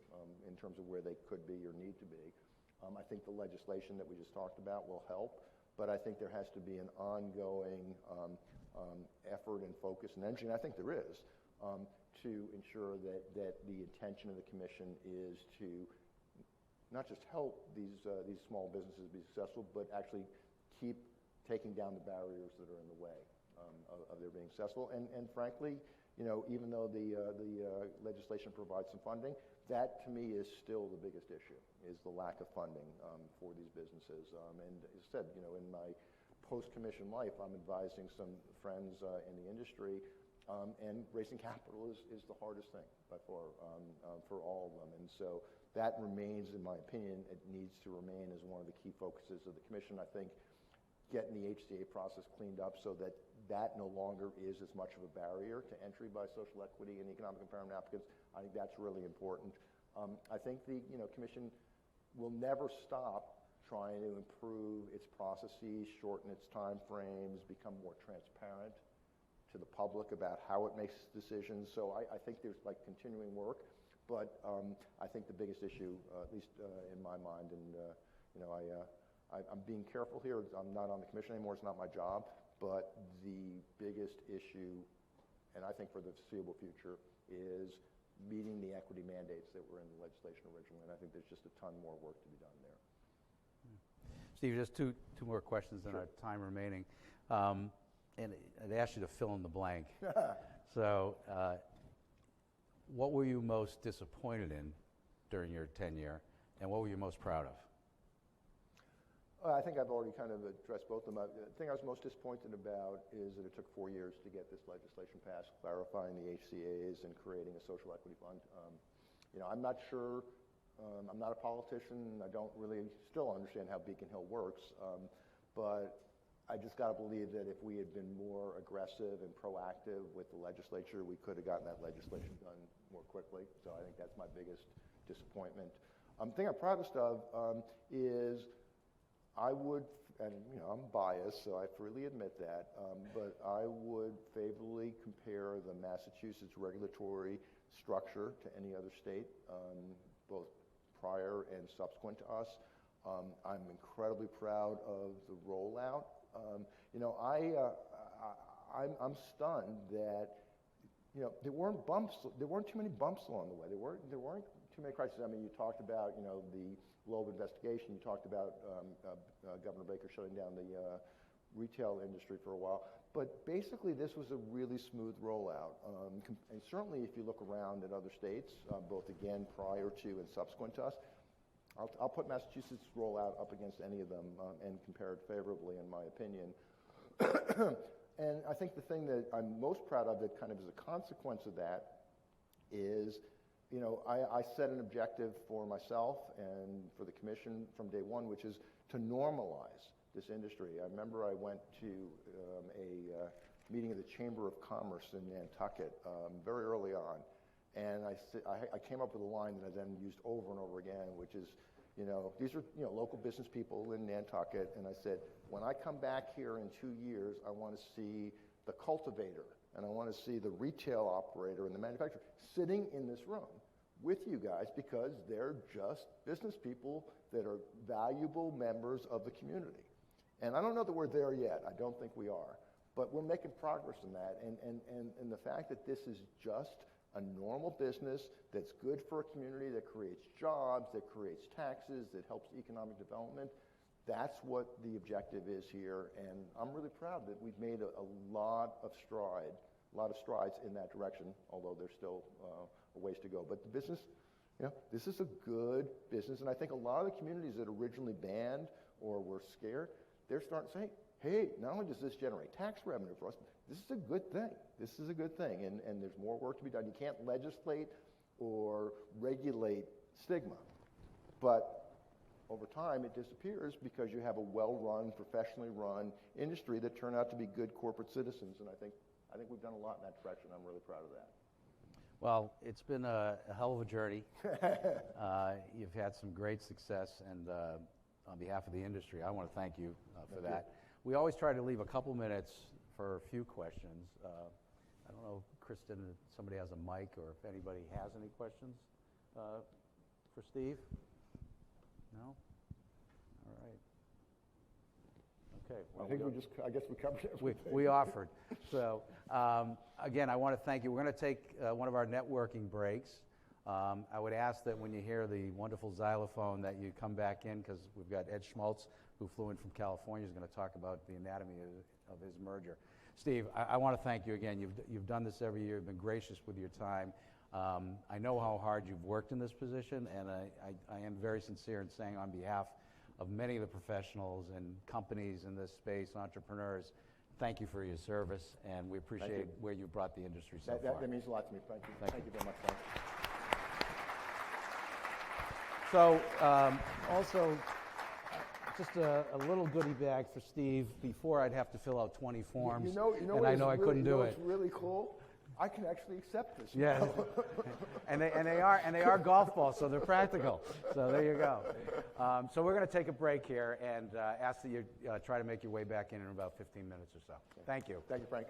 S2: in terms of where they could be or need to be. I think the legislation that we just talked about will help, but I think there has to be an ongoing effort and focus and energy, and I think there is, to ensure that the intention of the commission is to not just help these small businesses be successful, but actually keep taking down the barriers that are in the way of their being successful. And frankly, even though the legislation provides some funding, that to me is still the biggest issue, is the lack of funding for these businesses. And as I said, in my post-commission life, I'm advising some friends in the industry, and raising capital is the hardest thing by far for all of them. And so that remains, in my opinion, it needs to remain as one of the key focuses of the commission. I think getting the HCA process cleaned up so that no longer is as much of a barrier to entry by social equity and economic empowerment applicants, I think that's really important. I think the commission will never stop trying to improve its processes, shorten its time frames, become more transparent to the public about how it makes decisions. So I think there's continuing work, but I think the biggest issue, at least in my mind, and I'm being careful here. I'm not on the commission anymore. It's not my job. But the biggest issue, and I think for the foreseeable future, is meeting the equity mandates that were in the legislation originally. And I think there's just a ton more work to be done there.
S1: Steve, just two more questions in our time remaining. And I'd ask you to fill in the blank. So what were you most disappointed in during your tenure, and what were you most proud of?
S2: I think I've already kind of addressed both of them. The thing I was most disappointed about is that it took 4 years to get this legislation passed, clarifying the HCAs and creating a social equity fund. I'm not sure. I'm not a politician. I don't really still understand how Beacon Hill works. But I just got to believe that if we had been more aggressive and proactive with the legislature, we could have gotten that legislation done more quickly. So I think that's my biggest disappointment. The thing I'm proudest of is I would, and I'm biased, so I freely admit that, but I would favorably compare the Massachusetts regulatory structure to any other state, both prior and subsequent to us. I'm incredibly proud of the rollout. I'm stunned that you know, there weren't too many bumps along the way. There weren't too many crises. I mean, you talked about, you know, the Globe investigation. You talked about Governor Baker shutting down the retail industry for a while. But basically, this was a really smooth rollout. And certainly, if you look around at other states, both again prior to and subsequent to us, I'll put Massachusetts rollout up against any of them and compare it favorably, in my opinion. And I think the thing that I'm most proud of that kind of is a consequence of that is, you know, I set an objective for myself and for the commission from day one, which is to normalize this industry. I remember I went to a meeting of the Chamber of Commerce in Nantucket very early on, and I came up with a line that I then used over and over again, which is, you know, these are, you know, local business people in Nantucket, and I said, when I come back here in 2 years, I want to see the cultivator, and I want to see the retail operator and the manufacturer sitting in this room with you guys, because they're just business people that are valuable members of the community. And I don't know that we're there yet. I don't think we are. But we're making progress in that. And the fact that this is just a normal business that's good for a community, that creates jobs, that creates taxes, that helps economic development, that's what the objective is here. And I'm really proud that we've made a lot of strides in that direction, although there's still a ways to go. But the business, you know, this is a good business. And I think a lot of the communities that originally banned or were scared, they're starting to say, hey, not only does this generate tax revenue for us, this is a good thing. This is a good thing, and there's more work to be done. You can't legislate or regulate stigma, but over time it disappears because you have a well-run, professionally run industry that turn out to be good corporate citizens, and I think we've done a lot in that direction. I'm really proud of that.
S1: Well, it's been a hell of a journey. You've had some great success, and on behalf of the industry, I want to thank you for that. We always try to leave a couple minutes for a few questions. I don't know, Kristen, if somebody has a mic or if anybody has any questions for Steve? No? All right. Okay. Well,
S2: I guess we covered everything.
S1: We offered. So, again, I want to thank you. We're going to take one of our networking breaks. I would ask that when you hear the wonderful xylophone that you come back in, because we've got Ed Schmaltz, who flew in from California, is going to talk about the anatomy of his merger. Steve, I want to thank you again. You've done this every year. You've been gracious with your time. I know how hard you've worked in this position, and I am very sincere in saying on behalf of many of the professionals and companies in this space, entrepreneurs, thank you for your service, and we appreciate where you brought the industry so far.
S2: That means a lot to me. Thank you. Thank you very much, Frank.
S1: So, also, just a little goodie bag for Steve. Before, I'd have to fill out 20 forms, and I know I couldn't do it.
S2: What's really cool? I can actually accept this.
S1: Yeah, and they are golf balls, so they're practical. So there you go. So we're going to take a break here and ask that you try to make your way back in about 15 minutes or so. Thank you.
S2: Thank you, Frank.